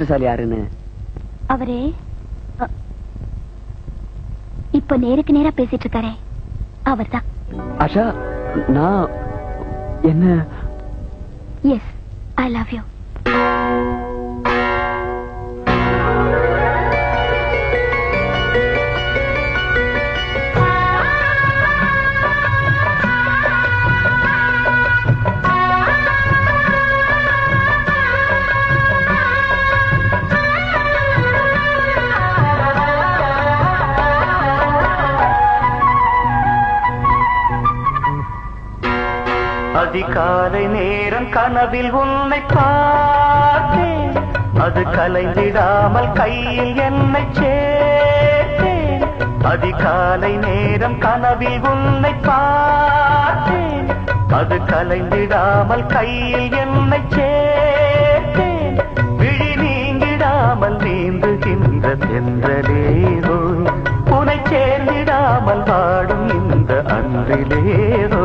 அதிர்ஷ்டசாலி யாருன்னு? அவரே இப்ப நேருக்கு நேரா பேசிட்டு இருக்காரே அவர்தான். ஆஷா, நான் என்ன? Yes, I love you. அதிகாலை நேரம் கனவில் உன்னை பார்த்தேன், அது கலைந்திடாமல் கையில் என்னை சேர்த்தேன். அதிகாலை நேரம் கனவில் உன்னை பார்த்தேன், அது கலைந்திடாமல் கையில் என்னை சேர்த்தேன். விழி நீங்கிடாமல் நீந்துகின்ற தென்றலேதோ, உனை சேர்ந்திடாமல் வாடும் இந்த அன்றிலேதோ.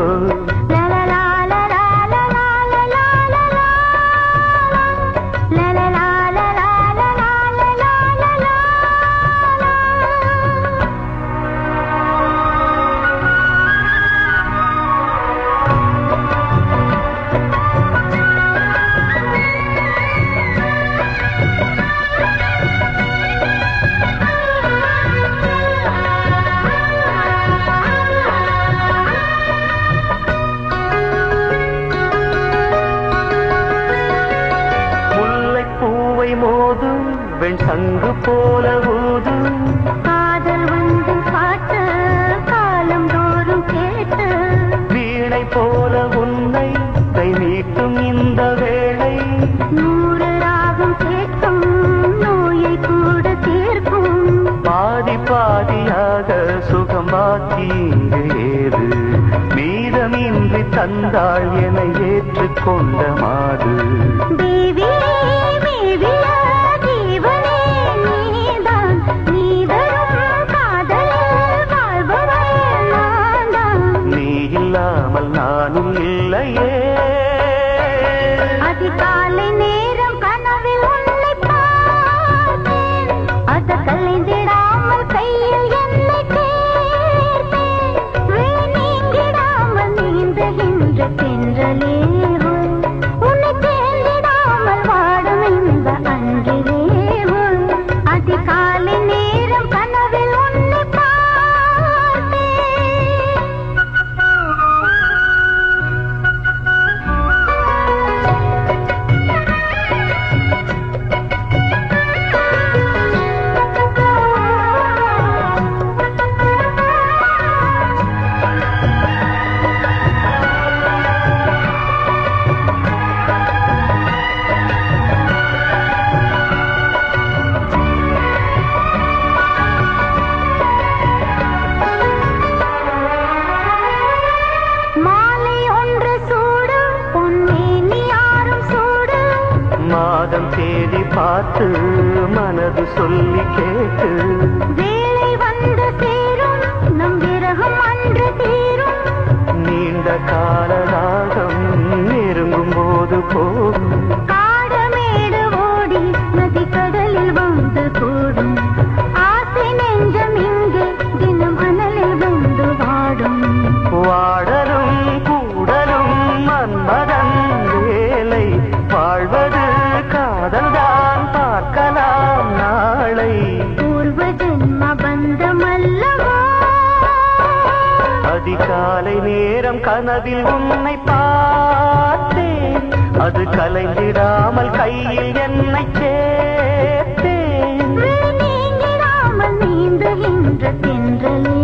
வெண் சங்கு போல ஊதும் காதல் வந்து காட்டு காலம் தோறும் கேட்டு, வீணை போல உன்னை கை நீட்டும் இந்த வேளை, 100 ராகம் கேட்கும் நோயை கூட தீர்க்கும். பாதி பாதியாக சுகம் பாக்கி ஏது, மீதமின்றி தந்தாள் என ஏற்றுக்கொண்ட மாது. தேவி நானும் இல்லையே. அதிகாலை நேரம் கனவில் உன்னை பார்த்தேன், அது கலைந்திடாமல் கையில் என்னை சேர்த்தேன். நீங்கிடாமல் நீந்துகின்ற தென்றலேவோ, உன்னை சேர்ந்திடாமல் வாடும் இந்த அன்றிலேவோ. அதிகாலை நேரம் கனவில் உன்னை பார்த்தேன். மாதம் தேடி பார்த்து மனது சொல்லி கேட்டு, வேலை வந்து சேரும் நம் விரகம் அன்று தீரும். நீண்ட கால ராகம் நெருங்கும் போது போகும், காடமேடு ஓடி நதி கடலில் வந்து கூடும். ஆசை நெஞ்சம் இங்கே தினம் அனலில் வந்து வாடும். வாடலும் கூடலும் மன்மதன் வேலை, வாழ்வது காதல்தான் பார்க்கலாம் நாளை. பூர்வ ஜென்ம பந்தமல்லவா. அதிகாலை நேரம் கனவில் உன்னை பார்த்தேன், அது கலைந்திடாமல் கையில் என்னை சேர்த்தேன். நீங்கிடாமல் நீந்துகின்ற தென்றலே